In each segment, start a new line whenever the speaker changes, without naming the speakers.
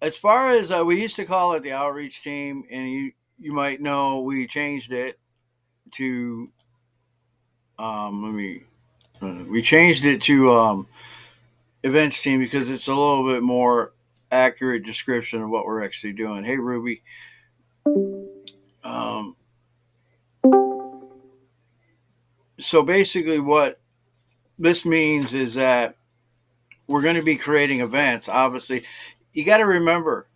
as far as we used to call it the outreach team, and you might know we changed it to let me we changed it to events team because it's a little bit more accurate description of what we're actually doing. Hey, Ruby. Um, so basically, what this means is that we're going to be creating events. Obviously, you got to remember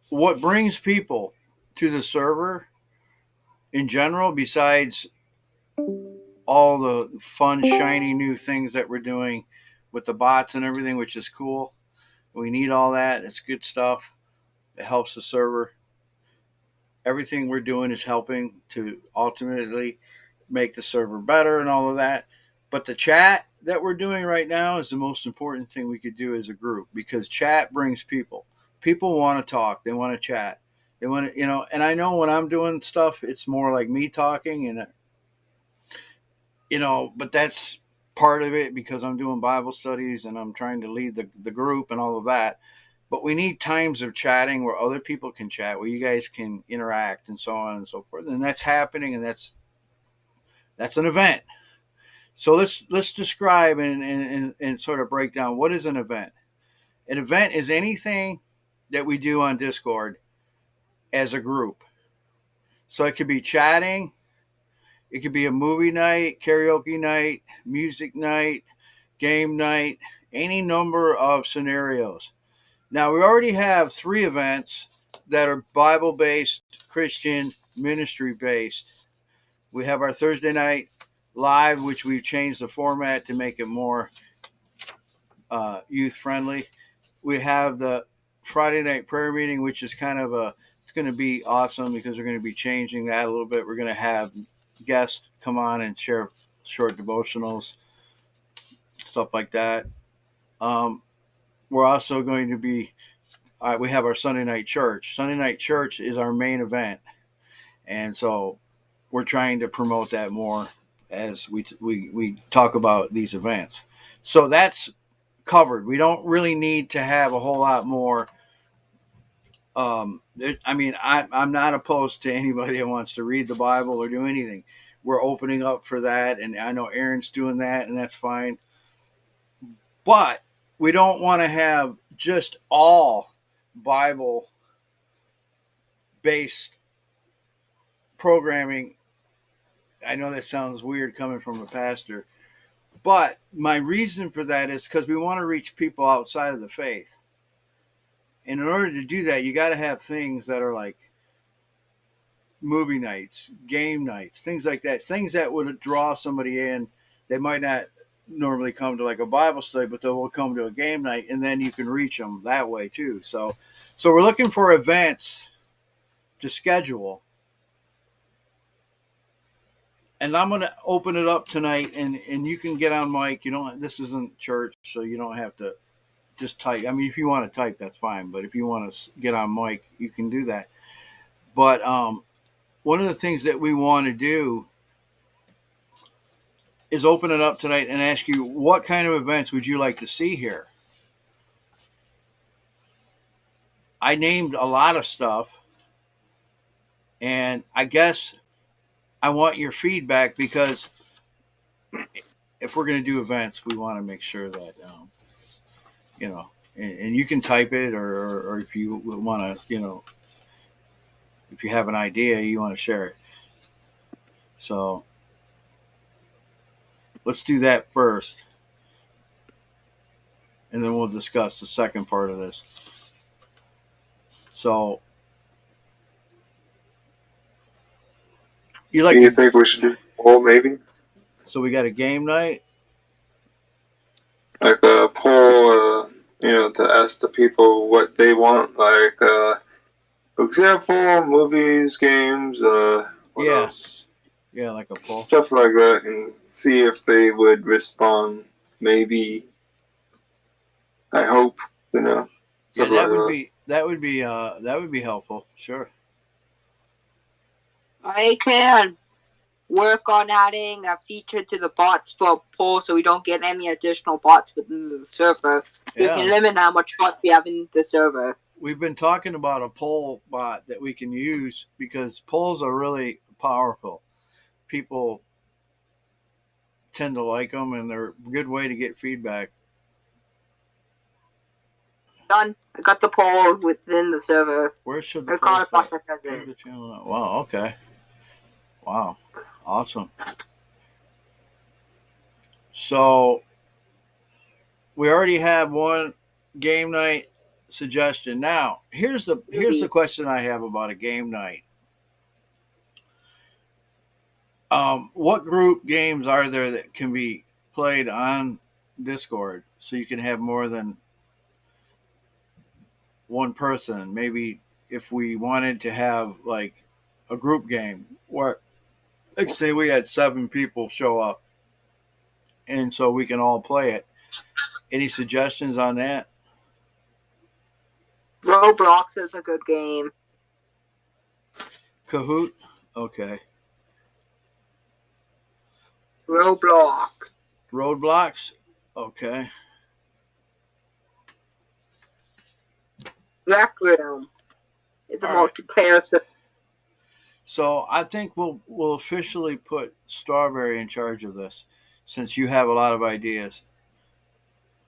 what brings people to the server in general, besides all the fun, shiny new things that we're doing with the bots and everything, which is cool. We need all that. It's good stuff. It helps the server. Everything we're doing is helping to ultimately make the server better and all of that. But the chat that we're doing right now is the most important thing we could do as a group because chat brings people. People want to talk. They want to chat. They want to, and I know when I'm doing stuff, it's more like me talking and, but that's part of it because I'm doing Bible studies and I'm trying to lead the group and all of that. But we need times of chatting where other people can chat, where you guys can interact and so on and so forth. And that's happening, and that's an event. So let's describe and sort of break down what is an event. An event is anything that we do on Discord as a group. So it could be chatting, it could be a movie night, karaoke night, music night, game night, any number of scenarios. Now, we already have 3 events that are Bible based, Christian, ministry based. We have our Thursday night live, which we've changed the format to make it more youth friendly. We have the Friday night prayer meeting, which is it's going to be awesome because we're going to be changing that a little bit. We're going to have guests come on and share short devotionals, stuff like that. We're also going to be we have our Sunday night church. Sunday night church is our main event, and so we're trying to promote that more as we talk about these events. So that's covered. We don't really need to have a whole lot more. I'm not opposed to anybody that wants to read the Bible or do anything. We're opening up for that, and I know Aaron's doing that, and that's fine. But we don't want to have just all Bible based programming. I know that sounds weird coming from a pastor, but my reason for that is because we want to reach people outside of the faith. And in order to do that, you got to have things that are like movie nights, game nights, things like that, things that would draw somebody in. They might not normally come to like a Bible study, but they will come to a game night, and then you can reach them that way too. So we're looking for events to schedule, and I'm going to open it up tonight, and you can get on mic. You don't. This isn't church, so you don't have to just type. I mean, if you want to type, that's fine. But if you want to get on mic, you can do that. But one of the things that we want to do is open it up tonight and ask you what kind of events would you like to see here. I named a lot of stuff, and I guess I want your feedback because if we're going to do events, we want to make sure that and you can type it, or if you want to, if you have an idea, you want to share it. So let's do that first, and then we'll discuss the second part of this. So
do you think we should do a poll maybe?
So we got a game night?
Like a poll, to ask the people what they want. Like, for example, movies, games, what else?
Yeah, like a poll.
Stuff like that, and see if they would respond. Maybe. I hope,
Yeah, that would be helpful. Sure.
I can. work on adding a feature to the bots for a poll so we don't get any additional bots within the server. We can limit how much bots we have in the server.
We've been talking about a poll bot that we can use because polls are really powerful. People tend to like them, and they're a good way to get feedback.
Done. I got the poll within the server.
Where should the poll the channel? Wow. Okay. Wow. Awesome. So we already have one game night suggestion. Now, here's the question I have about a game night. What group games are there that can be played on Discord so you can have more than one person? Maybe if we wanted to have like a group game where, like, say we had 7 people show up, and so we can all play it. Any suggestions on that?
Roblox is a good game.
Kahoot? Okay.
Roblox.
Roadblocks? Okay.
Rec Room. It's a multiplayer system.
So I think we'll officially put Strawberry in charge of this, since you have a lot of ideas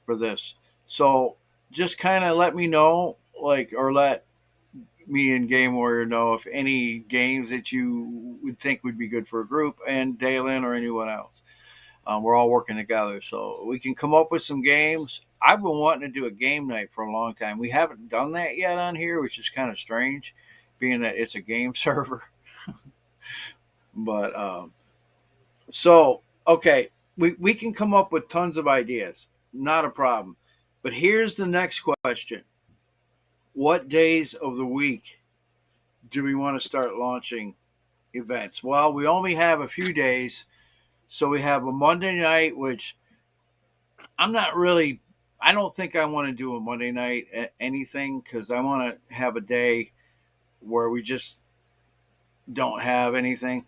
for this. So just kind of let me know, like, or let me and Game Warrior know if any games that you would think would be good for a group, and Dalen or anyone else. We're all working together, so we can come up with some games. I've been wanting to do a game night for a long time. We haven't done that yet on here, which is kind of strange, being that it's a game server. But so okay, we can come up with tons of ideas, not a problem. But here's the next question: what days of the week do we want to start launching events? Well, we only have a few days, so we have a Monday night, which I don't think I want to do a Monday night anything, because I want to have a day where we just don't have anything.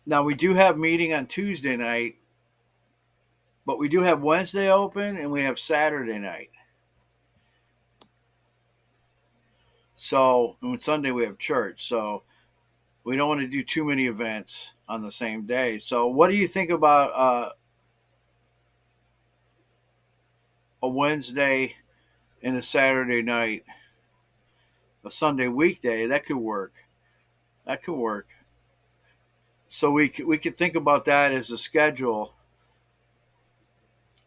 Now, we do have meeting on Tuesday night, but we do have Wednesday open, and we have Saturday night. So, and Sunday we have church. So we don't want to do too many events on the same day. So what do you think about a Wednesday and a Saturday night, a Sunday weekday? That could work. That could work. So we could think about that as a schedule.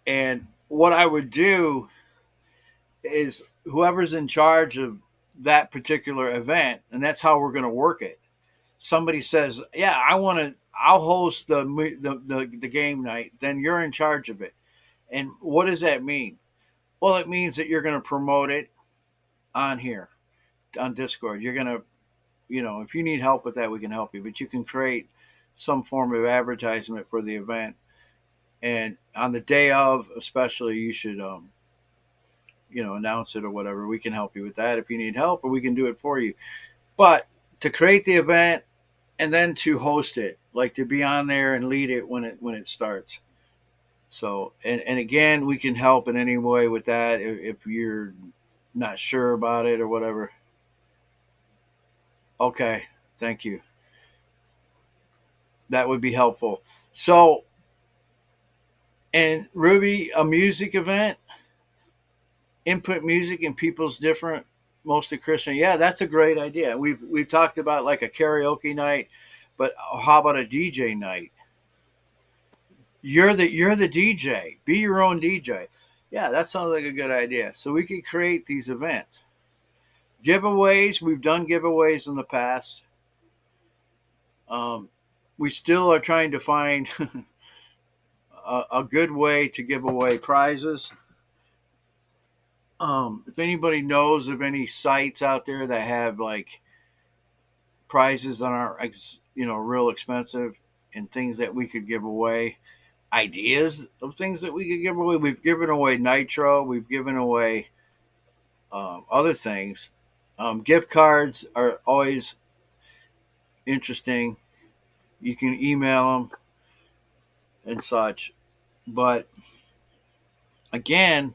And what I would do is whoever's in charge of that particular event, and that's how we're going to work it. Somebody says, "Yeah, I'll host the game night." Then you're in charge of it. And what does that mean? Well, it means that you're going to promote it on here, on Discord. You're going to, if you need help with that, we can help you. But you can create some form of advertisement for the event. And on the day of, especially, you should, announce it or whatever. We can help you with that if you need help, or we can do it for you. But to create the event and then to host it, like to be on there and lead it when it starts. So, and again, we can help in any way with that if you're not sure about it or whatever. Okay, thank you. That would be helpful. So, and Ruby, a music event, input music in people's different, mostly Christian. Yeah, that's a great idea. We've talked about like a karaoke night, but how about a DJ night? You're the DJ. Be your own DJ. Yeah, that sounds like a good idea. So we could create these events. Giveaways. We've done giveaways in the past. We still are trying to find a good way to give away prizes. If anybody knows of any sites out there that have like prizes that aren't, real expensive, and things that we could give away, ideas of things that we could give away. We've given away Nitro. We've given away other things. Gift cards are always interesting. You can email them and such. But again,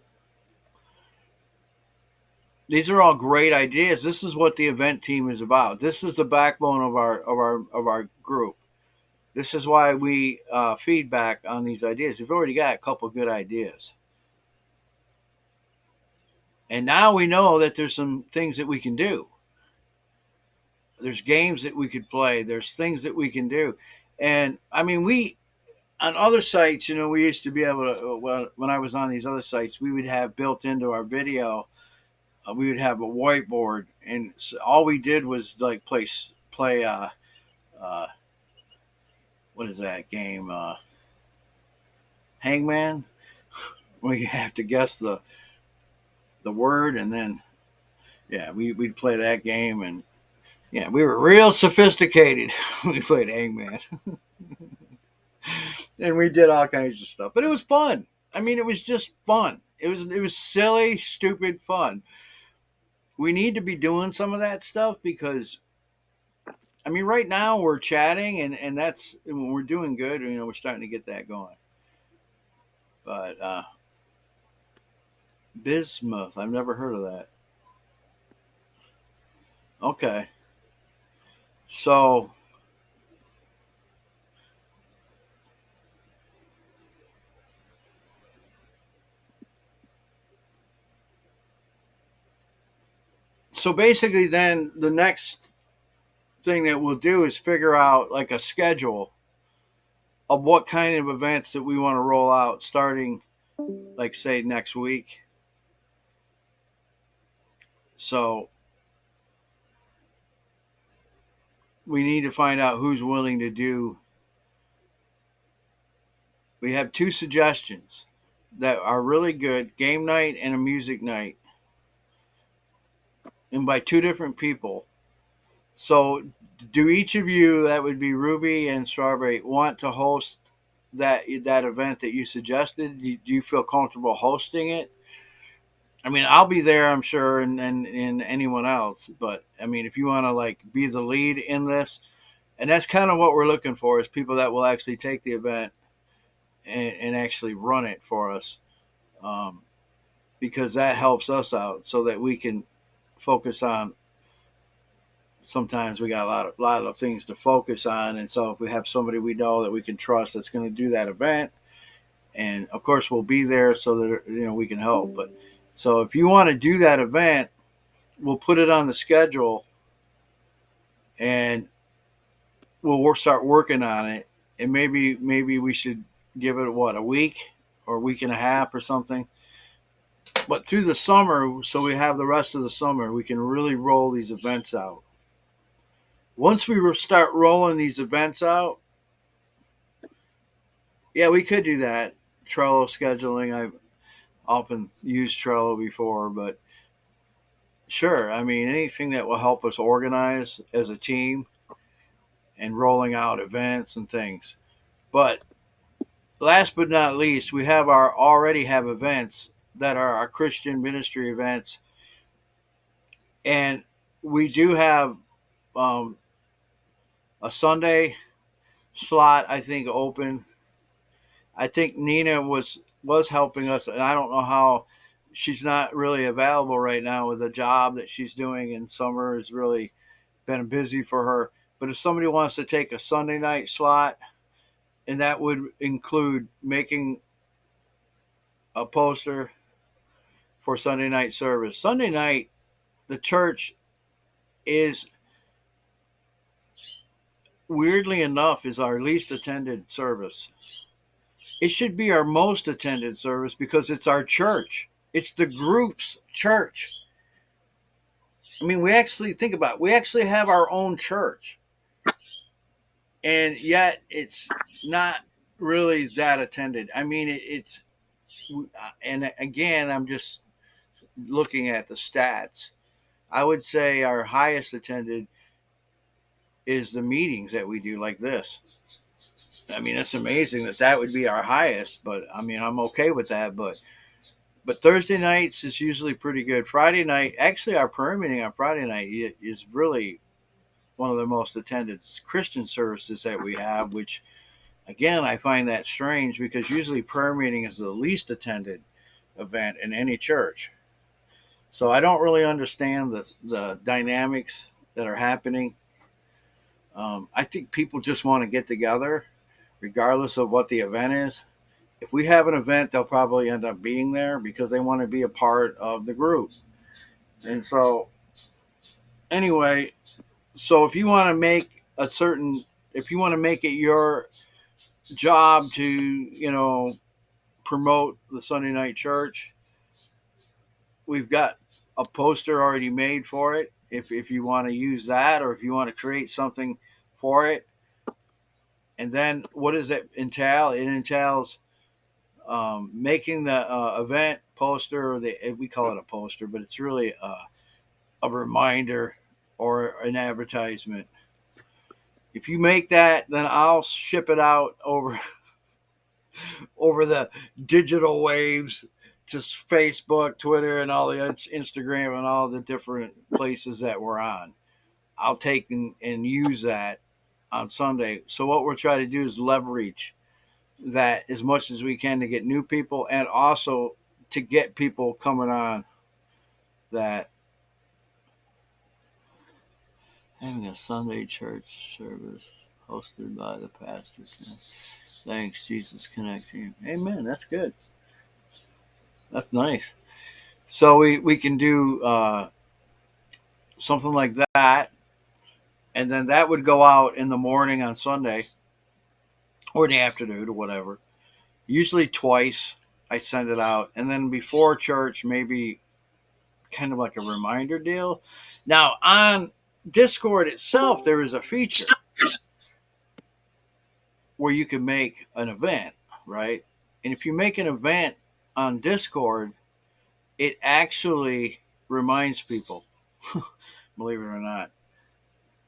these are all great ideas. This is what the event team is about. This is the backbone of our group. This is why we feedback on these ideas. We've already got a couple of good ideas. And now we know that there's some things that we can do. There's games that we could play. There's things that we can do. And I mean, we, on other sites, we used to be able to, when I was on these other sites, we would have built into our video, we would have a whiteboard. And so all we did was like play what is that game? Hangman. Where you have to guess the word, and then we'd play that game, and we were real sophisticated. We played Hangman. And we did all kinds of stuff, but it was fun. I mean, it was just fun. It was silly, stupid fun. We need to be doing some of that stuff because, I mean, right now we're chatting, and that's when we're doing good. We're starting to get that going. But bismuth, I've never heard of that. Okay, so basically, then the next thing that we'll do is figure out like a schedule of what kind of events that we want to roll out starting, like, say, next week. So we need to find out who's willing to do. We have 2 suggestions that are really good: game night and a music night, and by 2 different people. So do each of you, that would be Ruby and Strawberry, want to host that event that you suggested? Do you feel comfortable hosting it? I mean, I'll be there, I'm sure, and anyone else. But I mean, if you want to like be the lead in this, and that's kind of what we're looking for, is people that will actually take the event and actually run it for us, because that helps us out so that we can focus on. Sometimes we got a lot of things to focus on, and so if we have somebody we know that we can trust that's going to do that event, and of course we'll be there so that we can help. But so if you want to do that event, we'll put it on the schedule, and we'll start working on it. And maybe we should give it a week or a week and a half or something. But through the summer, so we have the rest of the summer, we can really roll these events out. Once we start rolling these events out, we could do that. Trello scheduling. I've often used Trello before, but sure. I mean, anything that will help us organize as a team and rolling out events and things. But last but not least, we already have events that are our Christian ministry events, and we do have a Sunday slot, I think, open. I think Nina was helping us, and I don't know how. She's not really available right now with a job that she's doing, and summer has really been busy for her. But if somebody wants to take a Sunday night slot, and that would include making a poster for Sunday night service. Sunday night, the church is, weirdly enough, is our least attended service. It should be our most attended service because it's our church. It's the group's church. I mean, we actually think about it. We actually have our own church. And yet it's not really that attended. I mean, it's, and again, I'm just looking at the stats. I would say our highest attended is the meetings that we do like this. I mean, it's amazing that would be our highest, but I mean, I'm okay with that. But Thursday nights is usually pretty good. Friday night, actually, our prayer meeting on Friday night is really one of the most attended Christian services that we have, which again, I find that strange because usually prayer meeting is the least attended event in any church. So I don't really understand the dynamics that are happening. I think people just want to get together, regardless of what the event is. If we have an event, they'll probably end up being there because they want to be a part of the group. And so, anyway, so if you want to make if you want to make it your job to, promote the Sunday night church, we've got a poster already made for it. If you want to use that, or if you want to create something for it, and then what does it entail? It entails making the event poster, or we call it a poster, but it's really a reminder or an advertisement. If you make that, then I'll ship it out over the digital waves to Facebook, Twitter, and all the Instagram and all the different places that we're on. I'll take and use that on Sunday. So what we're trying to do is leverage that as much as we can to get new people, and also to get people coming on that. Having a Sunday church service hosted by the pastor. Thanks, Jesus connects you. Amen. That's good. That's nice. So we can do something like that, and then that would go out in the morning on Sunday, or in the afternoon, or whatever. Usually twice I send it out, and then before church, maybe kind of like a reminder deal. Now on Discord itself, there is a feature where you can make an event, right? And if you make an event on Discord, it actually reminds people, believe it or not,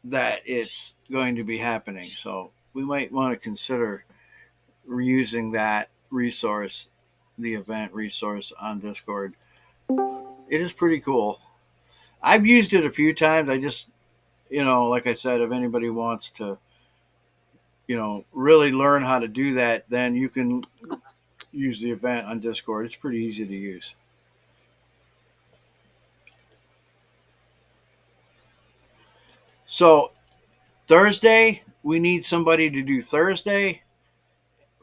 that it's going to be happening. So we might want to consider reusing that resource, the event resource on Discord. It is pretty cool. I've used it a few times. I just, like I said, if anybody wants to, really learn how to do that, then you can use the event on Discord. It's pretty easy to use. So Thursday, we need somebody to do Thursday.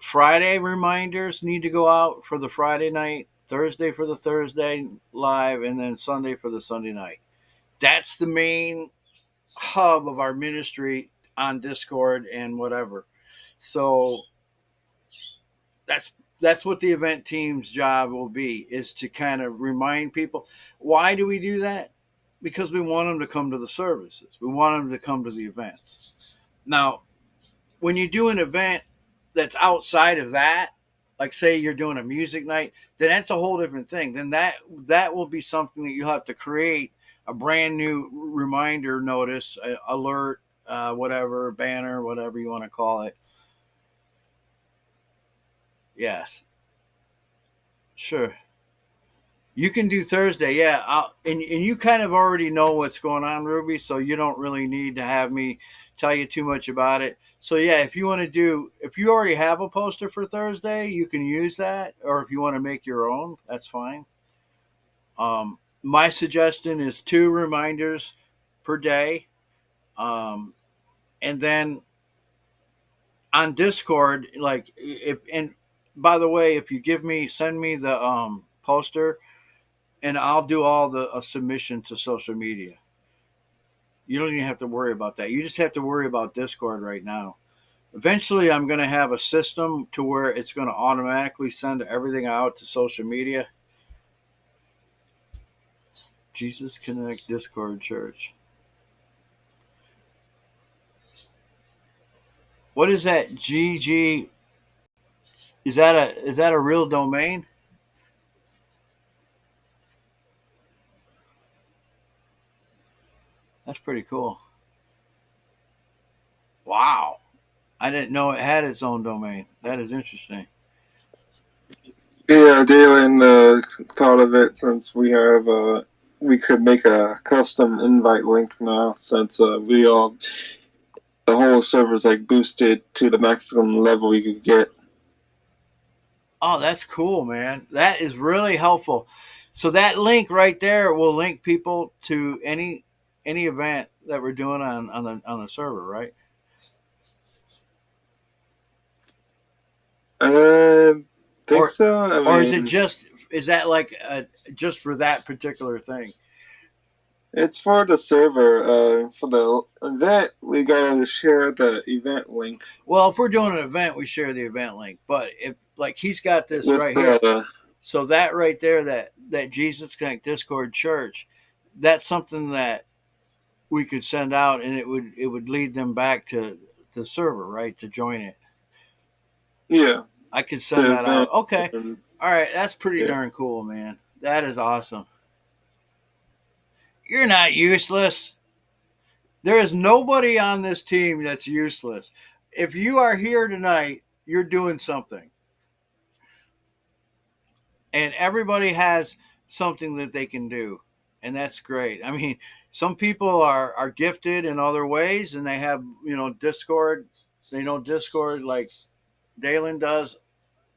Friday reminders need to go out for the Friday night, Thursday for the Thursday live, and then Sunday for the Sunday night. That's the main hub of our ministry on Discord and whatever. So that's what the event team's job will be, is to kind of remind people. Why do we do that? Because we want them to come to the services. We want them to come to the events. Now, when you do an event that's outside of that, like say you're doing a music night, then that's a whole different thing. Then that will be something that you have to create a brand new reminder notice, alert, whatever, banner, whatever you want to call it. Yes. Sure. You can do Thursday, yeah. And you kind of already know what's going on, Ruby, so you don't really need to have me tell you too much about it. So, yeah, if you already have a poster for Thursday, you can use that. Or if you want to make your own, that's fine. My suggestion is 2 reminders per day. And then on Discord, and by the way, if you send me the poster, and I'll do all the submission to social media. You don't even have to worry about that. You just have to worry about Discord right now. Eventually, I'm going to have a system to where it's going to automatically send everything out to social media. Jesus Connect Discord Church. What is that? GG? Is that a real domain? That's pretty cool. Wow. I didn't know it had its own domain. That is interesting.
Yeah, Dalen thought of it since we have we could make a custom invite link now, since we all, the whole server's like boosted to the maximum level we could get.
Oh, that's cool, man. That is really helpful. So that link right there will link people to any event that we're doing on the server, right?
Think
Or
so. I
or is it
mean,
is that like just for that particular thing?
it's for the server. For the event, we gotta share the event link
Well, if we're doing an event, we share the event link. But if like he's got this
with
right here,
the.
so that right there, that Jesus Connect Discord Church, that's something that we could send out, and it would lead them back to the server, right, to join it.
Yeah,
I could send
the
that out.
event.
Okay,
And,
all right, that's pretty
yeah.
darn cool, man. That is awesome. You're not useless. There is nobody on this team that's useless. If you are here tonight, you're doing something. And everybody has something that they can do. And that's great. I mean, some people are gifted in other ways and they have, Discord. They know Discord like Dalen does,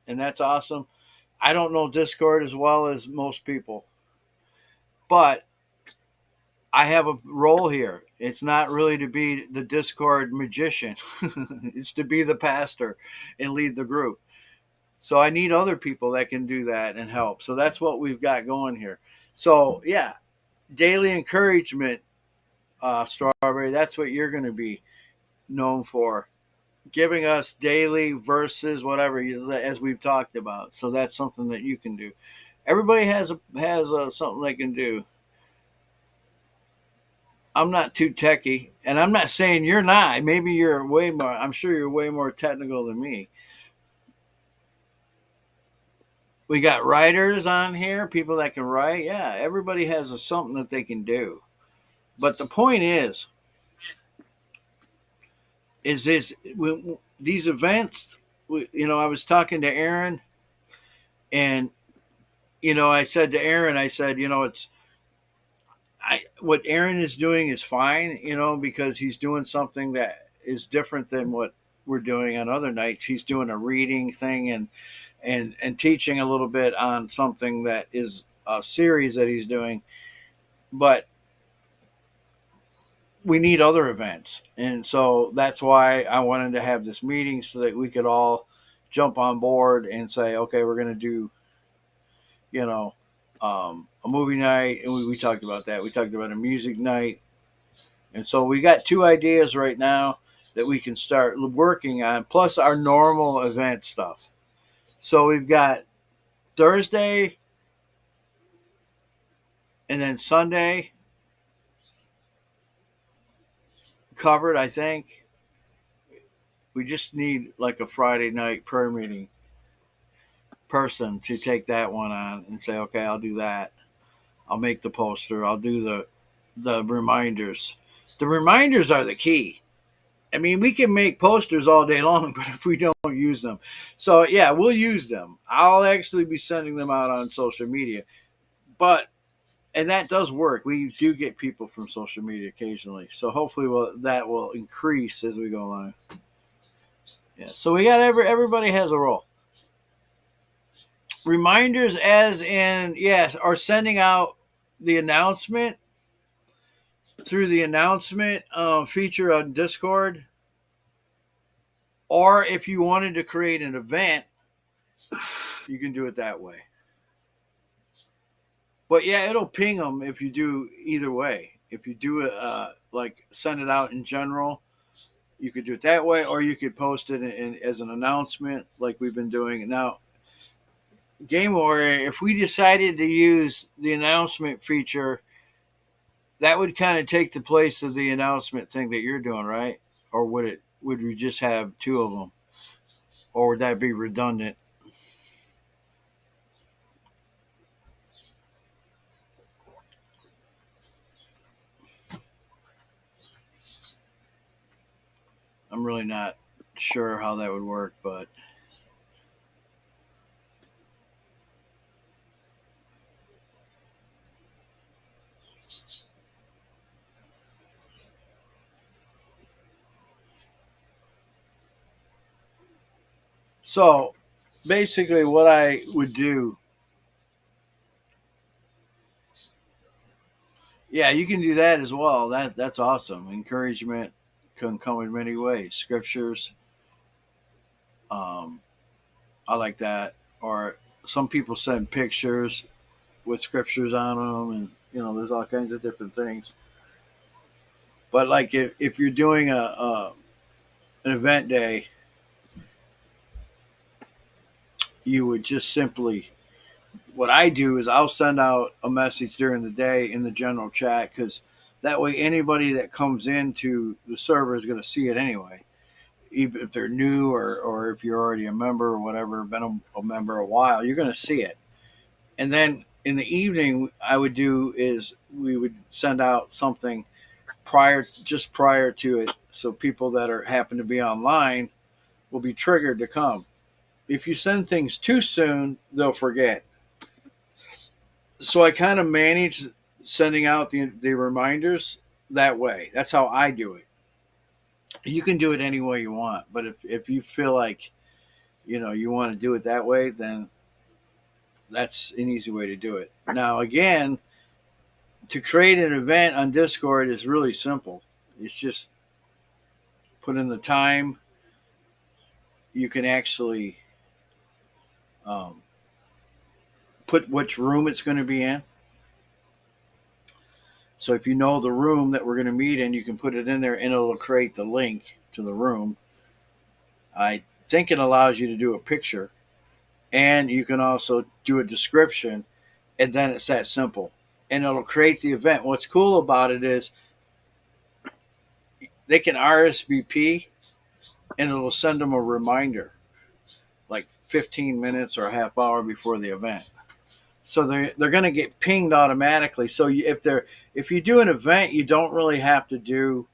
and that's awesome. I don't know Discord as well as most people, but I have a role here. It's not really to be the Discord magician, it's to be the pastor and lead the group. So I need other people that can do that and help. So that's what we've got going here. So, yeah, daily encouragement, Strawberry, that's what you're going to be known for. Giving us daily verses, whatever, as we've talked about. So that's something that you can do. Everybody has something they can do. I'm not too techie, and I'm not saying you're not. Maybe you're way more. I'm sure you're way more technical than me. We got writers on here, people that can write. Yeah, everybody has something that they can do. But the point is this: these events. I was talking to Aaron, and I said to Aaron, I said, it's what Aaron is doing is fine, because he's doing something that is different than what we're doing on other nights. He's doing a reading thing and teaching a little bit on something that is a series that he's doing. But we need other events. And so that's why I wanted to have this meeting so that we could all jump on board and say, okay, we're going to do, a movie night. And we talked about that. We talked about a music night. And so we got two ideas right now that we can start working on, plus our normal event stuff. So we've got Thursday and then Sunday covered, I think. We just need like a Friday night prayer meeting person to take that one on and say, okay, I'll do that. I'll make the poster. I'll do the reminders. The reminders are the key. I mean, we can make posters all day long, but if we don't use them. So, yeah, we'll use them. I'll actually be sending them out on social media. And that does work. We do get people from social media occasionally. So, hopefully, that will increase as we go along. Yeah. So, we got everybody has a role. Reminders, as in, yes, are sending out the announcement through the announcement feature on Discord. Or if you wanted to create an event, you can do it that way. But yeah, it'll ping them if you do either way. If you do it, like send it out in general, you could do it that way, or you could post it as an announcement like we've been doing. Now, Game Warrior, if we decided to use the announcement feature, that would kind of take the place of the announcement thing that you're doing, right? Or would we just have two of them? Or would that be redundant? I'm really not sure how that would work, but So basically, what I would do, yeah, you can do that as well. That's awesome. Encouragement can come in many ways. Scriptures, um, I like that. Or some people send pictures with scriptures on them, and there's all kinds of different things. But like if you're doing an event day, you would just simply, what I do is I'll send out a message during the day in the general chat, because that way anybody that comes into the server is going to see it anyway, even if they're new, or if you're already a member or whatever, been a member a while, you're going to see it. And then in the evening, I would do is we would send out something prior to it, so people that are happen to be online will be triggered to come. If you send things too soon, they'll forget. So I kind of manage sending out the reminders that way. That's how I do it. You can do it any way you want, but if you feel like you want to do it that way, then that's an easy way to do it. Now again, to create an event on Discord is really simple. It's just put in the time. You can actually um, put which room it's going to be in. So if you know the room that we're going to meet in, you can put it in there and it'll create the link to the room. I think it allows you to do a picture, and you can also do a description, and then it's that simple. And it'll create the event. What's cool about it is they can RSVP and it'll send them a reminder like 15 minutes or a half hour before the event. So they're going to get pinged automatically. So if you do an event, you don't really have to do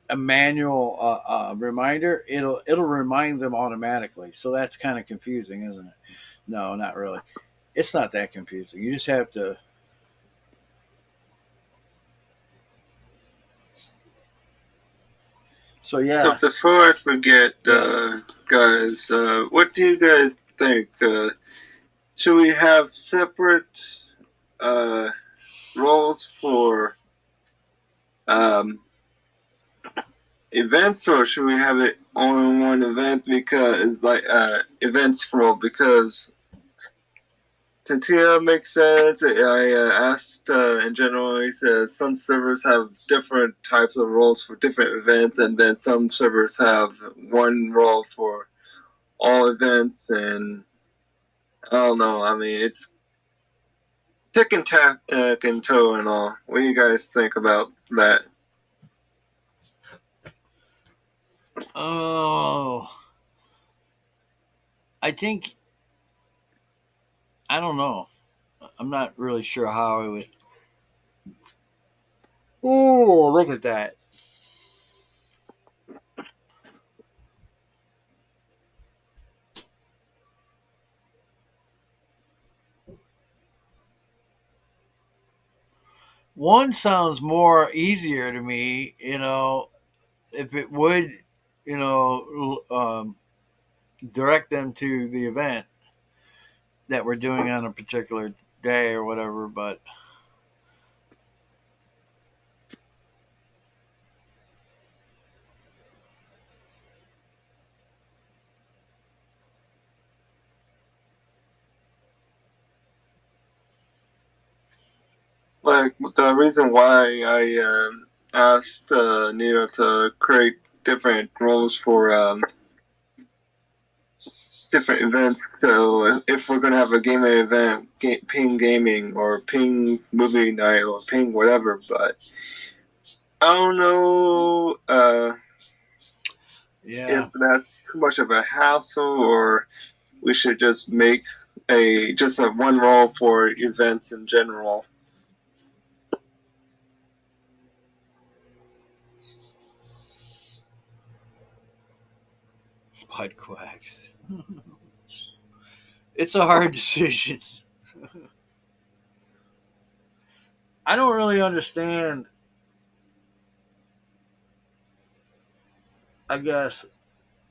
a manual reminder. It'll remind them automatically. So that's kind of confusing, isn't it? No, not really. It's not that confusing. You just have to. So yeah.
So before I forget, guys, what do you guys think? Should we have separate roles for events, or should we have it on one event, because like events role? Because Tantia makes sense. I asked in general. He says some servers have different types of roles for different events, and then some servers have one role for all events. And I don't know. I mean, it's tick and tack and toe and all. What do you guys think about that?
Oh, I think, I don't know. I'm not really sure how I would. Oh, look at that. One sounds more easier to me, if it would, direct them to the event that we're doing on a particular day or whatever. But
Like the reason why I asked Neo to create different roles for different events. So if we're gonna have a gaming event, Ping Gaming or Ping Movie Night or Ping whatever, but I don't know if that's too much of a hassle, or we should just make a one role for events in general.
Bud quacks. It's a hard decision. I don't really understand, I guess,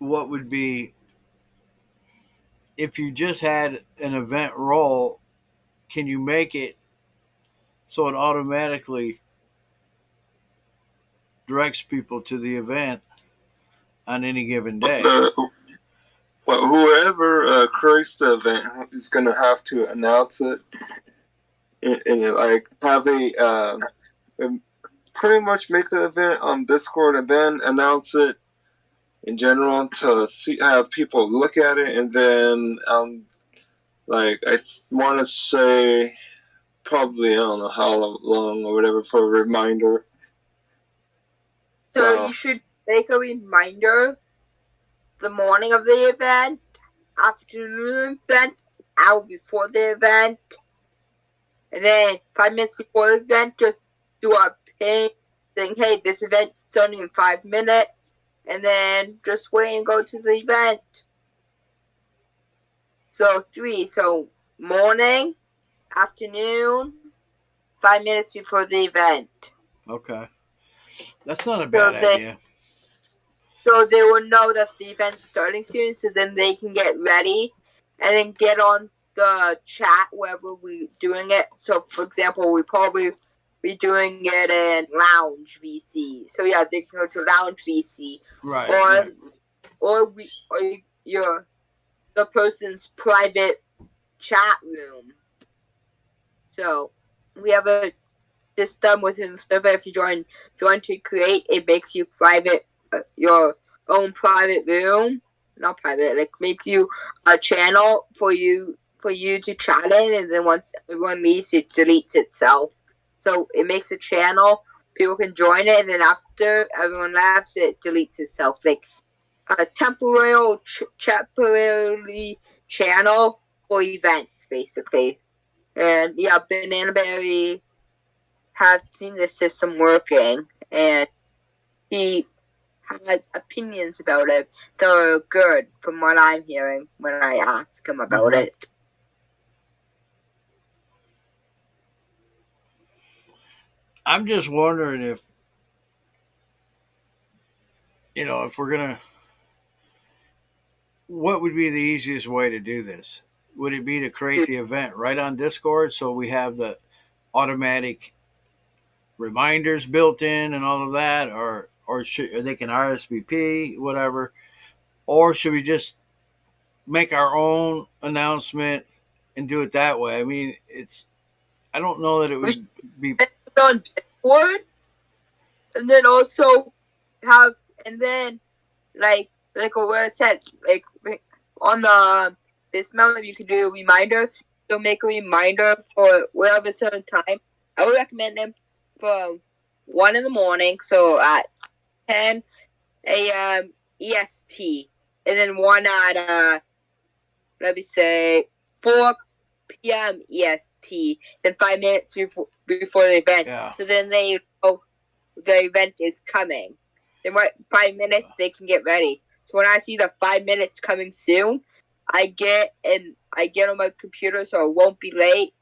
what would be if you just had an event role? Can you make it so it automatically directs people to the event on any given day?
Well, whoever creates the event is going to have to announce it and like have pretty much make the event on Discord and then announce it in general to have people look at it, and then like I want to say probably I don't know how long or whatever for a reminder.
So you should make a reminder the morning of the event, afternoon event, hour before the event, and then 5 minutes before the event, just do a ping saying, hey, this event's starting in 5 minutes, and then just wait and go to the event. So 3, so morning, afternoon, 5 minutes before the event.
Okay. That's not a bad idea.
So they will know that the event's starting soon, so then they can get ready and then get on the chat wherever we're doing it. So, for example, we probably be doing it in Lounge VC. So yeah, they can go to Lounge VC,
right?
Or the person's private chat room. So we have a system within the server. If you join to create, it makes you private. Your own private room, not private, like makes you a channel for you to chat in, and then once everyone leaves, it deletes itself. So it makes a channel, people can join it, and then after everyone leaves, it deletes itself, like a temporary channel for events, basically. And yeah, Banana Berry has seen this system working, and he has opinions about it that are good from what I'm hearing when I ask him about it.
I'm just wondering if we're gonna, what would be the easiest way to do this? Would it be to create the event right on Discord so we have the automatic reminders built in and all of that, or they can RSVP, whatever, or should we just make our own announcement and do it that way? I mean, I don't know that it would be
on Discord, and then also have, and then like what I said, like on the this mountain you can do a reminder. So make a reminder for whatever certain time. I would recommend them for 1 in the morning, so at 10 a.m. EST, and then one at let me say 4 p.m. EST, then 5 minutes before the event.
Yeah.
So then they know the event is coming. Then 5 minutes they can get ready. So when I see the 5 minutes coming soon, I get on my computer so it won't be late,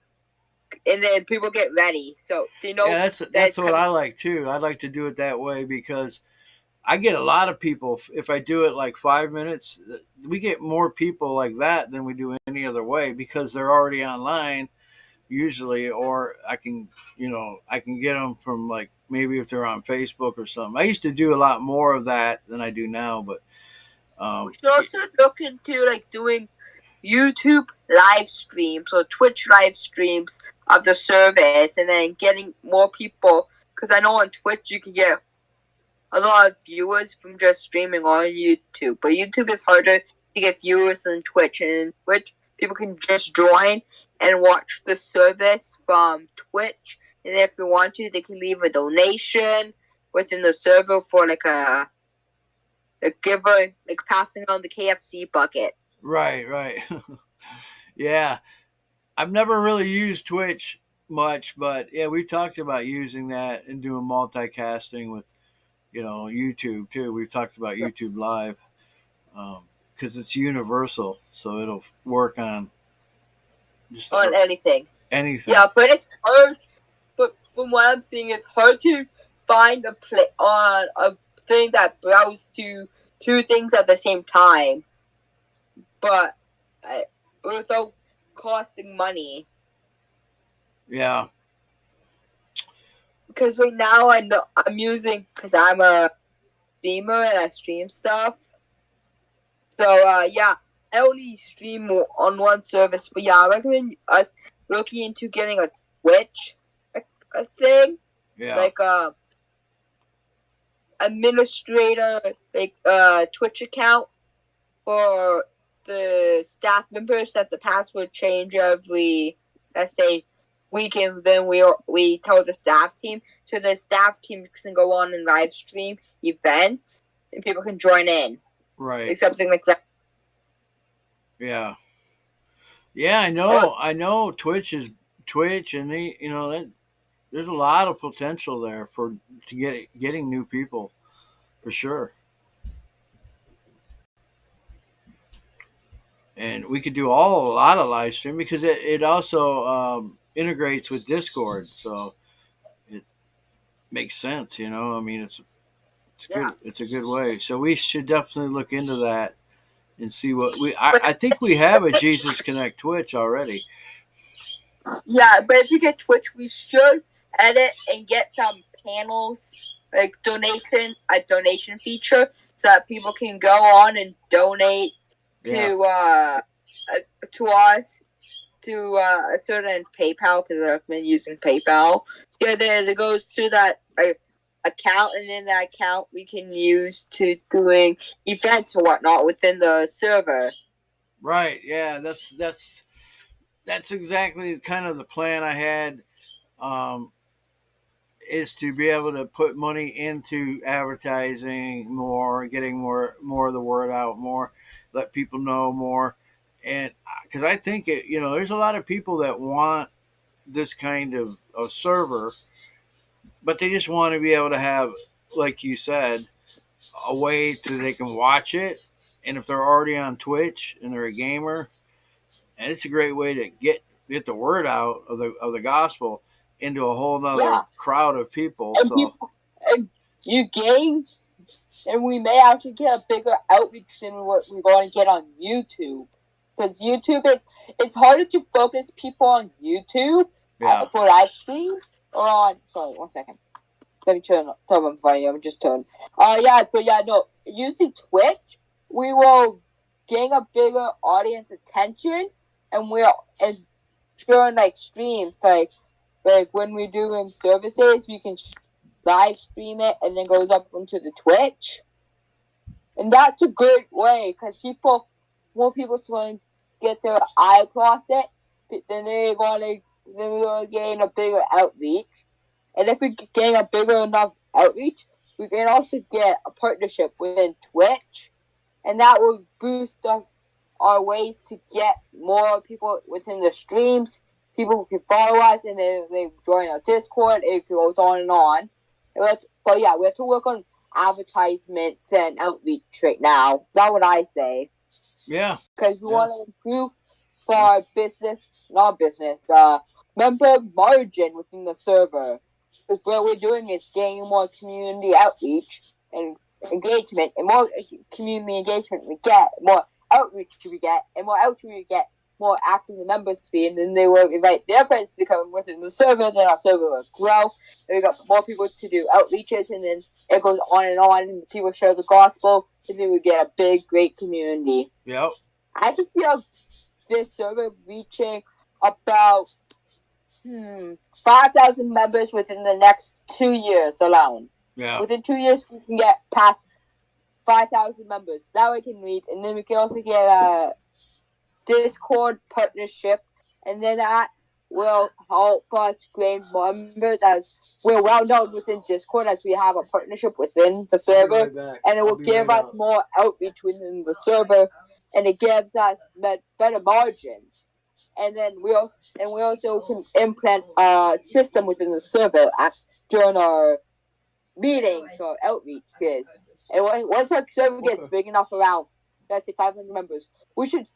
and then people get ready. So they know.
Yeah, that's what I like too. I'd like to do it that way because I get a lot of people. If I do it like 5 minutes, we get more people like that than we do any other way because they're already online usually, or I can get them from like maybe if they're on Facebook or something. I used to do a lot more of that than I do now, but
we should also look into like doing YouTube live streams or Twitch live streams of the service, and then getting more people, because I know on Twitch you can get a lot of viewers from just streaming on YouTube, but YouTube is harder to get viewers than Twitch, and Twitch people can just join and watch the service from Twitch, and if they want to, they can leave a donation within the server for like a giver, like passing on the KFC bucket.
Right. Yeah, I've never really used Twitch much, but yeah, we talked about using that and doing multicasting with YouTube too. We've talked about YouTube Live because it's universal, so it'll work on just
on anything.
Anything.
Yeah, but it's hard. But from what I'm seeing, it's hard to find a thing that browses to two things at the same time, but without costing money.
Yeah.
Because right now I'm using, because I'm a streamer and I stream stuff. So yeah, I only stream on one service, but yeah, I recommend us looking into getting a Twitch a thing,
Yeah.
like administrator, like Twitch account for the staff members that the password change every, let's say, week, and then we tell the staff team, so the staff team can go on and live stream events and people can join in,
Right.
like something like that.
Yeah. Yeah, I know Twitch, and they, there's a lot of potential there to getting new people, for sure. And we could do a lot of live stream because it also integrates with Discord, so it makes sense. I mean, it's a good way. So we should definitely look into that and see what I think we have a Jesus Connect Twitch already.
Yeah, but if we get Twitch, we should edit and get some panels, like a donation feature, so that people can go on and donate to us to a certain PayPal, because I've been using PayPal. So there it goes to that account, and then that account we can use to doing events or whatnot within the server.
Right. Yeah. That's exactly kind of the plan I had. Is to be able to put money into advertising more, getting more of the word out more, let people know more, and because I think there's a lot of people that want this kind of server, but they just want to be able to have, like you said, a way to they can watch it, and if they're already on Twitch and they're a gamer, and it's a great way to get the word out of the gospel into a whole nother crowd of people.
And you game, and we may actually get a bigger outreach than what we're going to get on YouTube. Because YouTube, it's harder to focus people on YouTube for live streams or on. Sorry, 1 second. Let me turn my volume. Just turn. Using Twitch, we will gain a bigger audience attention, and during like streams, like when we're doing services, we can live stream it and then goes up into the Twitch, and that's a good way because more people want to get their eye across it, then we're going to gain a bigger outreach, and if we gain a bigger enough outreach, we can also get a partnership within Twitch, and that will boost our ways to get more people within the streams. People who can follow us, and they join our Discord. It goes on and on. But yeah, we have to work on advertisements and outreach right now. That's what I say.
Yeah.
Because we want to improve for our the member margin within the server. Because what we're doing is getting more community outreach and engagement, and more community engagement we get, more outreach we get, and more outreach we get, more active the members to be, and then they will invite their friends to come within the server, then our server will grow, and we got more people to do outreaches, and then it goes on, and people share the gospel, and then we get a big, great community.
Yep.
I can see this server reaching about 5,000 members within the next 2 years alone.
Yeah.
Within 2 years, we can get past 5,000 members. That we can read, and then we can also get a Discord partnership, and then that will help us gain members, as we're well known within Discord as we have a partnership within the server, and it will give us more outreach within the server, and it gives us better margins. And then we also can implement a system within the server during our meetings or outreach. And once our server gets big enough, around, let's say, 500 members, we should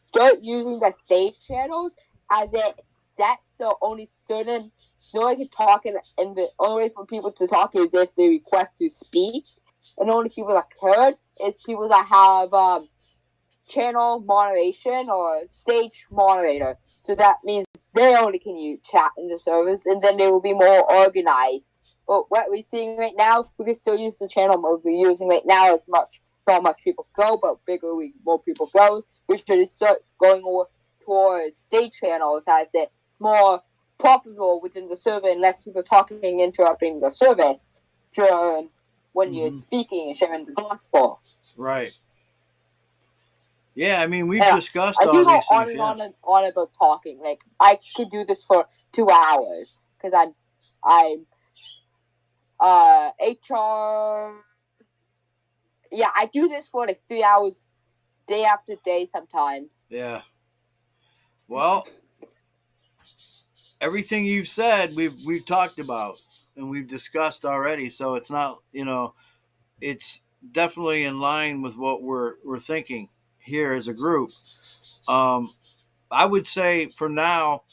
start using the stage channels as it's set, so only no one can talk, and the only way for people to talk is if they request to speak. and only people that could is people that have channel moderation or stage moderator. So that means they only can use chat in the service, and then they will be more organized. But what we're seeing right now, we can still use the channel mode we're using right now as much. Not much people go, but more people go. We should start going over towards stage channels as it's more profitable within the server and less people talking and interrupting the service during when you're speaking and sharing the gospel.
Right. Yeah, I mean, we've
Yeah,
discussed
I
all
do go
these
on
things.
and on about talking. Like I could do this for 2 hours because I'm HR. Yeah, I do this for like 3 hours, day after day sometimes.
Yeah. Well, everything you've said, we've talked about and we've discussed already. So it's not, it's definitely in line with what we're thinking here as a group. I would say for now,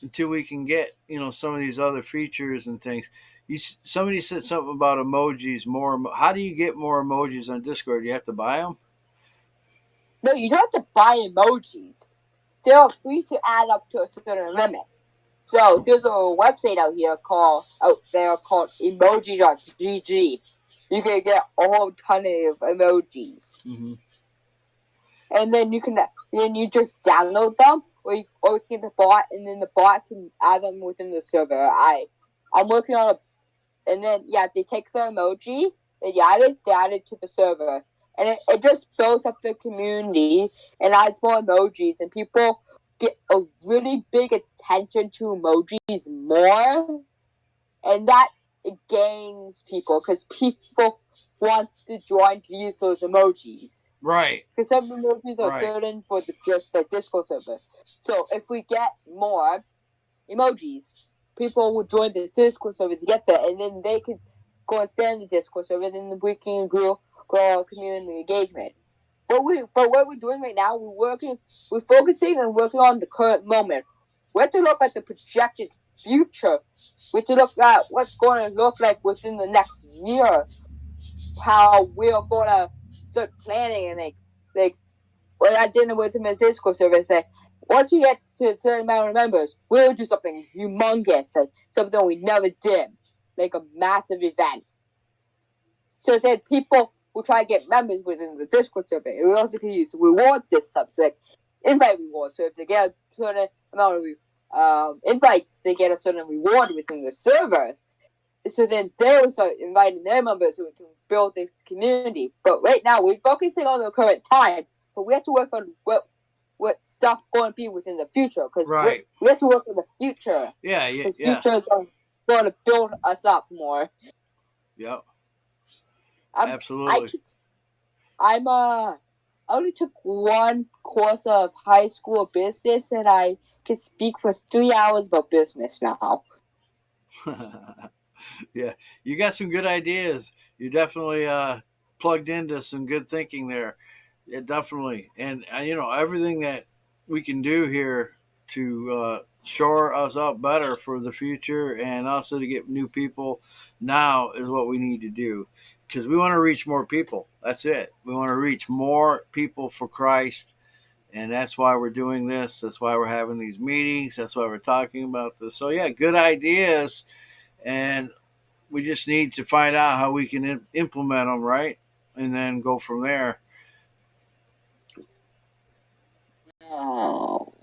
until we can get some of these other features and things. Somebody said something about emojis. How do you get more emojis on Discord? You have to buy them?
No, you don't have to buy emojis. They're free to add up to a certain limit. So there's a website out there called emoji.gg. You can get a whole ton of emojis.
Mm-hmm.
And then you just download them, or you can get the bot, and then the bot can add them within the server. I'm working on and then they take the emoji, they add it to the server, and it just builds up the community and adds more emojis, and people get a really big attention to emojis more, and that it gains people because people want to join to use those emojis.
Right.
Because some emojis are certain for just the Discord server. So if we get more emojis, people will join this Discord server to get there, and then they can go and stay in the Discord server, and then we can grow community engagement. But what we're doing right now, we're focusing and working on the current moment. We have to look at the projected future. We have to look at what's going to look like within the next year. How we're going to start planning, and like when I did it with him in the Discord server, like once we get to a certain amount of members, we'll do something humongous, like something we never did, like a massive event. So then people will try to get members within the Discord server. We also can use reward systems, like invite rewards. So if they get a certain amount of invites, they get a certain reward within the server. So then they will start inviting their members so we can build this community. But right now, we're focusing on the current time, but we have to work on what stuff going to be within the future, because we have to work on the future.
Yeah.
Because future is going to build us up more.
Yep. Absolutely.
I only took one course of high school business, and I can speak for 3 hours about business now.
Yeah, you got some good ideas. You definitely plugged into some good thinking there. Yeah, definitely. And everything that we can do here to shore us up better for the future, and also to get new people now, is what we need to do, because we want to reach more people. That's it. We want to reach more people for Christ, and that's why we're doing this. That's why we're having these meetings. That's why we're talking about this. So yeah, good ideas, and we just need to find out how we can implement them, right? And then go from there.
Oh.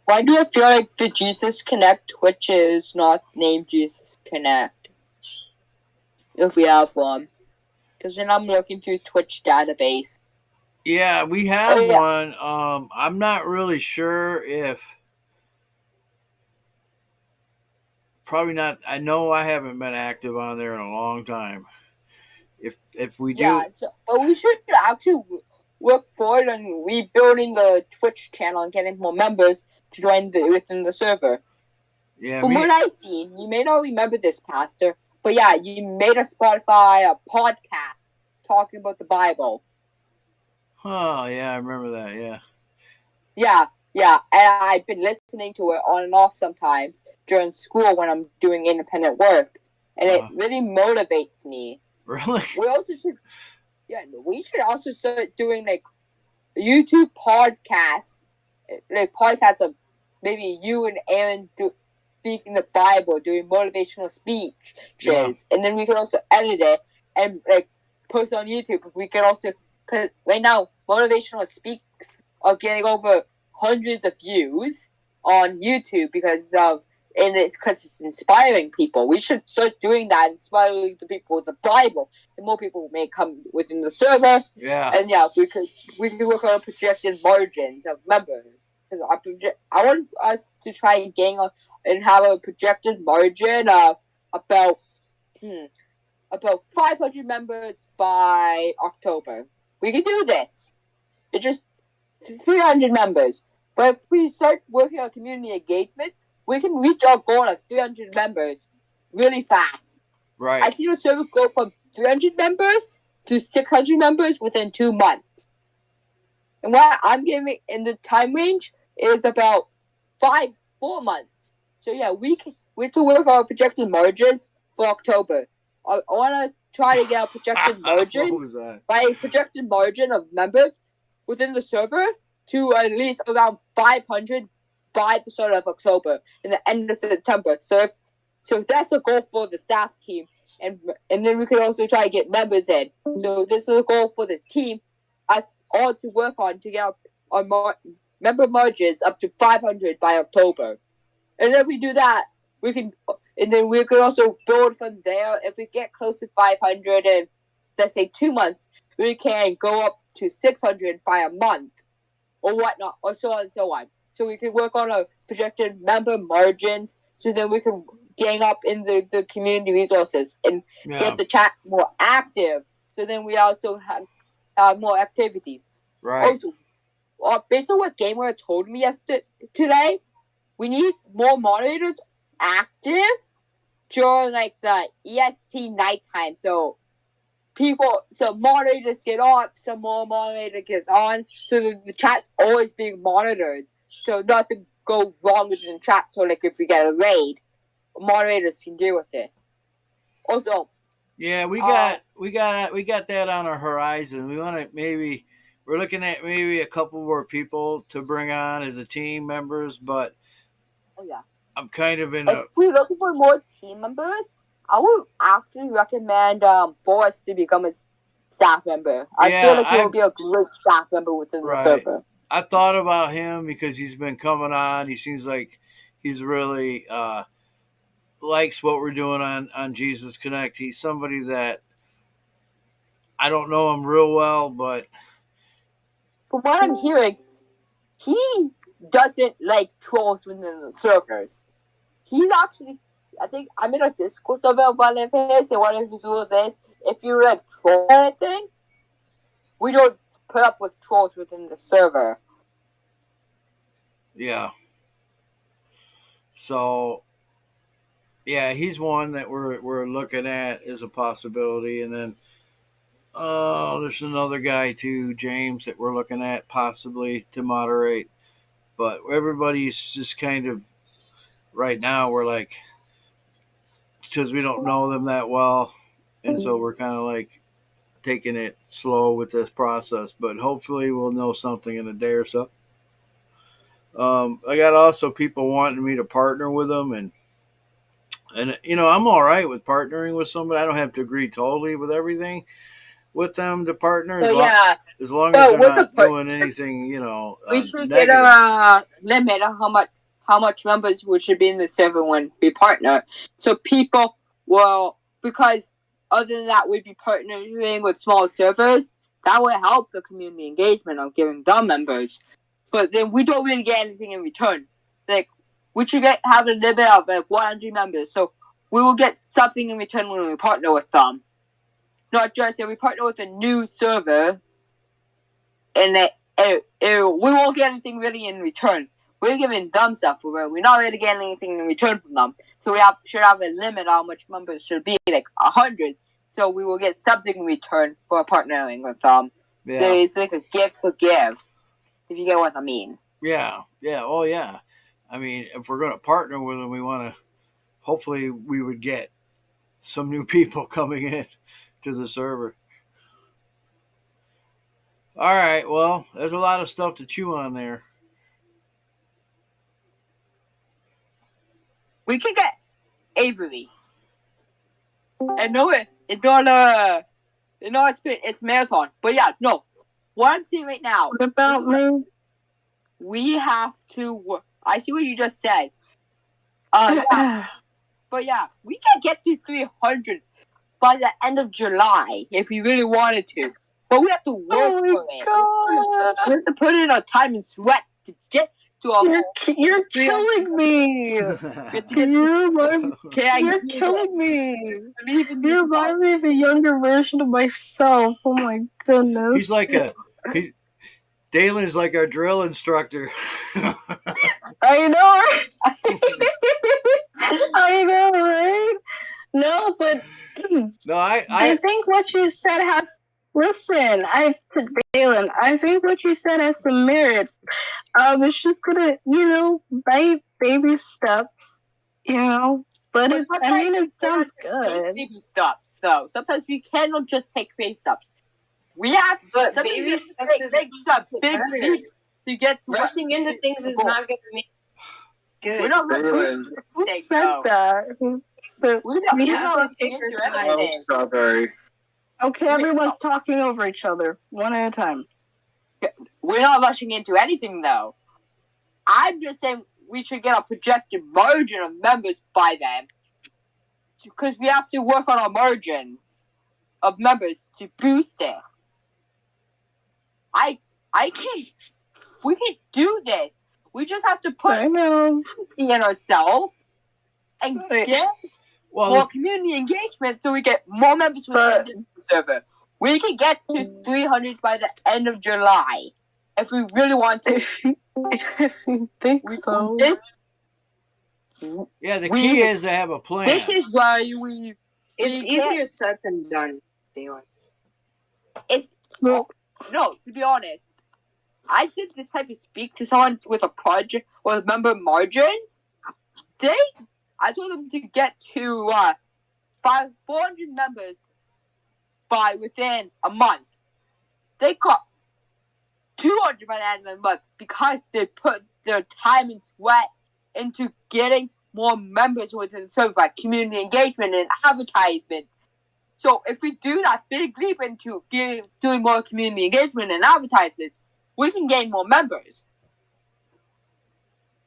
Why do I feel like the Jesus Connect Twitch is not named Jesus Connect? If we have one. Because then I'm looking through Twitch database.
Yeah, we have one. I'm not really sure if... Probably not. I know I haven't been active on there in a long time. If we do...
Yeah, but we should actually work forward on rebuilding the Twitch channel and getting more members to join within the server.
Yeah,
From what I've seen, you may not remember this, Pastor, but yeah, you made a podcast talking about the Bible.
Oh, yeah, I remember that, yeah.
Yeah, and I've been listening to it on and off sometimes during school when I'm doing independent work, and it really motivates me.
Really?
We should also start doing like YouTube podcasts, like podcasts of maybe you and Aaron speaking the Bible, doing motivational speeches,
Yeah.
and then we can also edit it and like post on YouTube. We can also, because right now motivational speaks are getting over hundreds of views on YouTube because it's inspiring people. We should start doing that, inspiring the people with the Bible, and more people may come within the server.
Yeah.
And we could work on projected margins of members. Because I want us to try and gain and have a projected margin of about 500 members by October. We can do this. It's just 300 members. But if we start working on community engagement, we can reach our goal of 300 members really fast.
Right.
I see the server go from 300 members to 600 members within 2 months. And what I'm giving in the time range is about 4 months. So yeah, we have to work on our projected margins for October. I want us to try to get our projected margins by a projected margin of members within the server to at least around 500 by the start of October and the end of September. So that's a goal for the staff team, and then we can also try to get members in. So this is a goal for the team, us all to work on to get our member margins up to 500 by October. And if we do that, we can also build from there. If we get close to 500 in, let's say 2 months, we can go up to 600 by a month, or whatnot, or so on and so on. So we can work on our projected member margins, so then we can gang up in the community resources and get the chat more active. So then we also have more activities.
Right.
Also, based on what Gamer told me today, we need more moderators active during like the EST nighttime. So moderators get off, some more moderator gets on, so the chat's always being monitored, so nothing go wrong within the chat. So like if we get a raid, moderators can deal with this. Also,
yeah, we got that on our horizon. We're looking at maybe a couple more people to bring on as a team members, but I'm kind of
if we're looking for more team members, I would actually recommend Forrest to become a staff member. I feel like he will be a great staff member within the server.
I thought about him because he's been coming on. He seems like he's really likes what we're doing on Jesus Connect. He's somebody that I don't know him real well, but
from what I'm hearing, he doesn't like trolls within the servers. He's actually, I think I'm in a Discord server of one of his, and one of his rules is if you like troll anything, we don't put up with trolls within the server.
Yeah. So, yeah, he's one that we're looking at as a possibility, and then there's another guy too, James, that we're looking at possibly to moderate. But everybody's just kind of right now we're like, because we don't know them that well, and so we're kind of like taking it slow with this process. But hopefully we'll know something in a day or so. I got also people wanting me to partner with them, and I'm all right with partnering with somebody. I don't have to agree totally with everything with them to partner. As long as they're not doing anything,
we should get a limit on how much members we should be in the server when we partner. So people will, because other than that, we'd be partnering with small servers. That would help the community engagement of giving them members. But then we don't really get anything in return. Like, we should have a limit of like 100 members. So we will get something in return when we partner with them. Not just if we partner with a new server, and we won't get anything really in return. We're giving them stuff, but we're not really getting anything in return from them. So we should have a limit on how much members should be, like 100. So we will get something in return for partnering with them. Yeah. So it's like a gift for give, if you get what I mean.
Yeah. Oh, yeah. I mean, if we're going to partner with them, we want to, hopefully we would get some new people coming in, to the server. All right. Well, there's a lot of stuff to chew on there.
We can get Avery. I know it. It's not it's marathon. But yeah, no. What I'm seeing right now.
What about me?
We have to. I see what you just said. Yeah. But yeah, we can get to 300 by the end of July if we really wanted to. But we have to work for it.
God.
We have to put in our time and sweat to get to our
You're killing me. You're killing me. You remind me of a younger version of myself. Oh my goodness.
He's like Dalen's like our drill instructor.
I know, right? I know, right? No, but
no,
I think what you said has. Listen, Dalen, I think what you said has some merits. It's just gonna, baby steps, But it sounds good.
Baby steps, though. Sometimes we cannot just take baby steps. We have,
but baby steps is
big leaps to get to
rushing into things is not going to make good.
We're not
Who said that?
We have to take our time.
Strawberry.
Okay, everyone's talking over each other, one at a time.
We're not rushing into anything, though. I'm just saying we should get a projected margin of members by then. Because we have to work on our margins of members to boost it. We can do this. We just have to put in ourselves and get more community engagement so we get more members within the server. We can get to 300 by the end of July if we really want to.
If you think so.
The key is to have a plan.
This is why
It's easier said than done, Dalen.
No, to be honest, I did this type of speak to someone with a project with member margins. I told them to get to 400 members by within a month. They got 200 by the end of the month because they put their time and sweat into getting more members within the server by community engagement and advertisements. So if we do that big leap into doing more community engagement and advertisements, we can gain more members.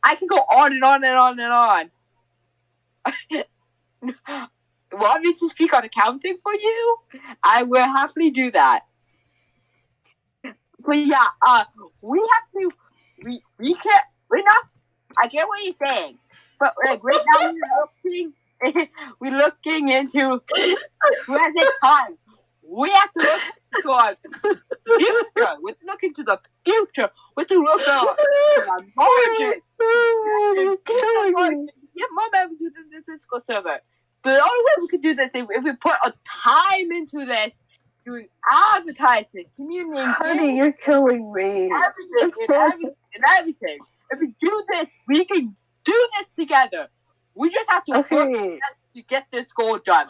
I can go on and on and on and on. Want me to speak on accounting for you? I will happily do that. But yeah, we have to. We can't. We're not. I get what you're saying, but right now we're looking into present time. We have to look to our future. We have to look into the future. We have to look at our margin. Get more members within the Discord server. But the only way we can do this is if we put our time into this, doing advertisements, community engagement.
Honey, you're killing me.
Everything. If we do this, we can do this together. We just have to work together to get this goal done.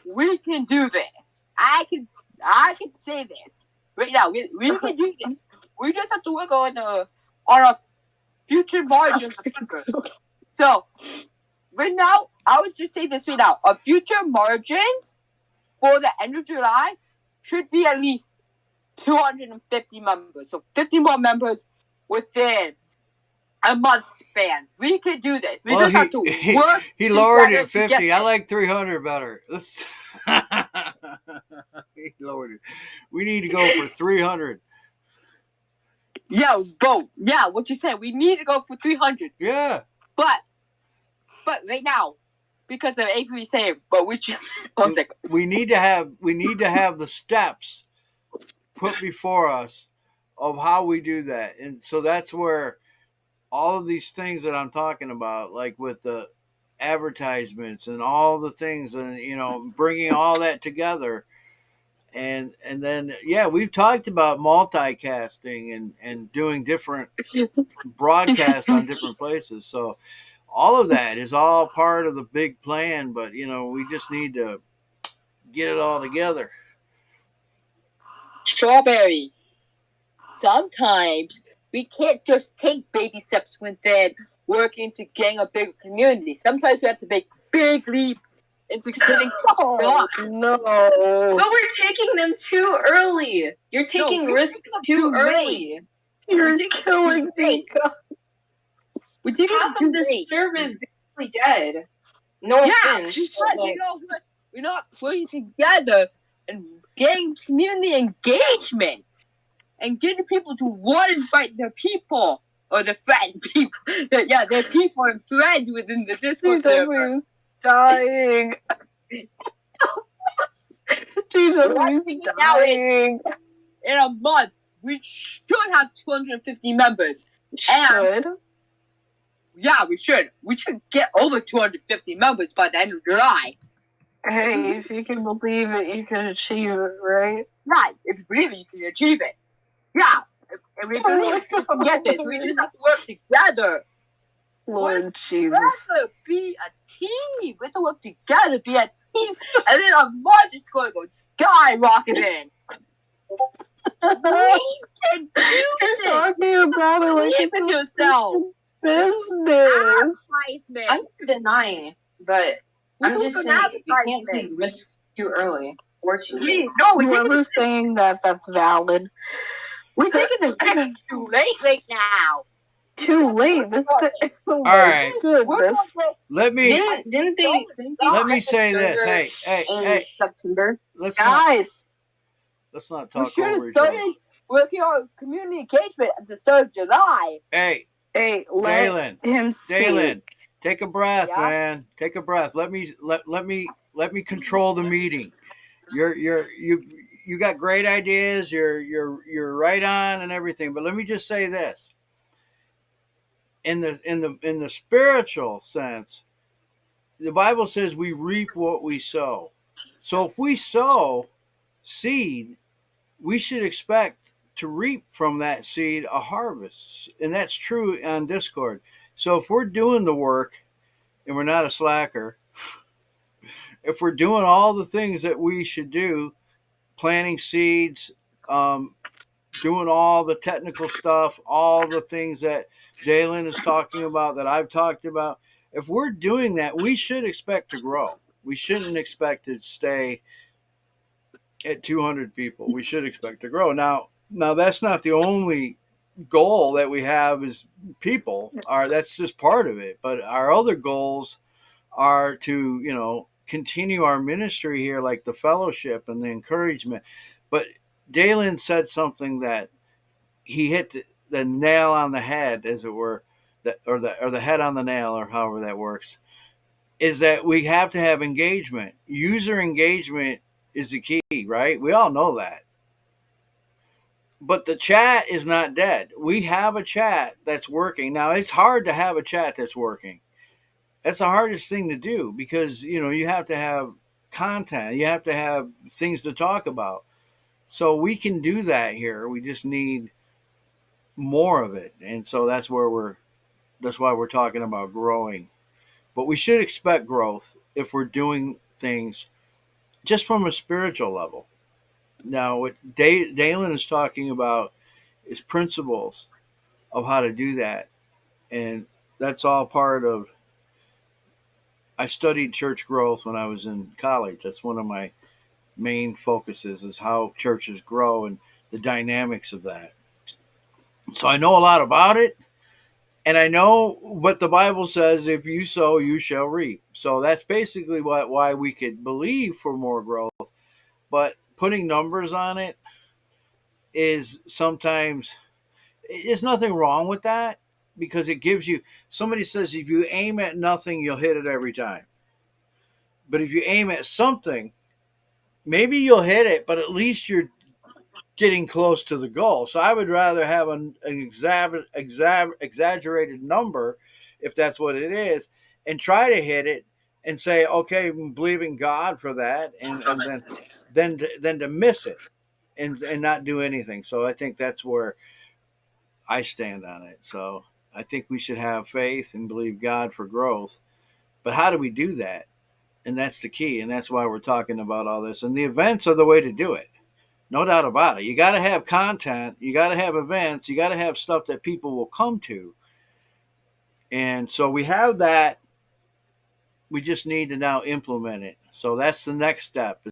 We can do this. I can say this right now. We can do this. We just have to work on a future margin. So right now, I would just say this right now. Our future margins for the end of July should be at least 250 members. So 50 more members within a month span. We can do this. We just have to work.
He lowered it 50. I like 300 better. He lowered it. We need to go for 300.
Yeah, go. Yeah, what you said. We need to go for 300.
Yeah.
But right now, because of Avery saying, we
need to have the steps put before us of how we do that. And so that's where all of these things that I'm talking about, like with the advertisements and all the things, and bringing all that together, and then we've talked about multicasting and doing different broadcasts on different places. So all of that is all part of the big plan, but we just need to get it all together.
Strawberry. Sometimes we can't just take baby steps within working to gain a bigger community. Sometimes we have to make big leaps into getting stuff done.
No.
But we're taking them too early. You're taking
we're
risks
taking them
too
too
early.
You're
Ridiculous.
killing me.
We did
Half of the server is basically dead. No offense. but, like,
we're not working together and getting community engagement and getting people to want to invite their people or their friend people. Yeah, their people and friends within the Discord server.
Jesus, he's dying. Jesus, he's dying.
In a month, we should have 250 members.
Should.
Yeah, we should. We should get over 250 members by the end of July.
Hey, if you can believe it, you can achieve it, right?
Right. If you believe it, you can achieve it. Yeah. If we believe it, we can get this. We just have to work together.
Lord Jesus.
We have to be a team. We have to work together, be a team. And then our march is going to go skyrocketing. We can do
You're
this.
talking about it like
Believe in yourself.
business.
I'm not denying, but I'm just saying you can't take risks too early or too late.
Whoever's saying that, that's valid.
We're taking the risks too late right now.
Too late. This is
All right.
goodness.
Let me
Didn't they
let me
start
say
the
this.
server
Hey,
in September?
let's not
Guys,
not
We
talk
should have
over each other.
started working on community engagement at the start of July.
Hey,
hey, let
Dalen,
him speak.
Dalen, take a breath,
Yeah?
man. Take a breath. Let me control the meeting. You got great ideas. You're right on and everything. But let me just say this. In the spiritual sense, the Bible says we reap what we sow. So if we sow seed, we should expect to reap from that seed a harvest. And that's true on Discord. So if we're doing the work and we're not a slacker, if we're doing all the things that we should do, planting seeds, doing all the technical stuff, all the things that Dalen is talking about, that I've talked about, if we're doing that, we should expect to grow. We shouldn't expect to stay at 200 people. We should expect to grow. Now that's not the only goal that we have as people. That's just part of it. But our other goals are to, continue our ministry here, like the fellowship and the encouragement. But Dalen said something that he hit the nail on the head, as it were, or the head on the nail, or however that works, is that we have to have engagement. User engagement is the key, right? We all know that. But the chat is not dead. We have a chat that's working. Now, it's hard to have a chat that's working. That's the hardest thing to do, because, you have to have content. You have to have things to talk about. So we can do that here. We just need more of it. And so that's why we're talking about growing. But we should expect growth if we're doing things just from a spiritual level. Now, what Dalen is talking about is principles of how to do that. And that's all part of, I studied church growth when I was in college. That's one of my main focuses, is how churches grow and the dynamics of that. So I know a lot about it. And I know what the Bible says: if you sow, you shall reap. So that's basically why we could believe for more growth. But putting numbers on it is sometimes, there's nothing wrong with that, because it gives you, somebody says if you aim at nothing, you'll hit it every time. But if you aim at something, maybe you'll hit it, but at least you're getting close to the goal. So I would rather have an exaggerated number, if that's what it is, and try to hit it and say, okay, I'm believing God for that, and then to miss it and not do anything. So I think that's where I stand on it. So I think we should have faith and believe God for growth. But how do we do that? And that's the key. And that's why we're talking about all this. And the events are the way to do it. No doubt about it. You got to have content. You got to have events. You got to have stuff that people will come to. And so we have that. We just need to now implement it. So that's the next step.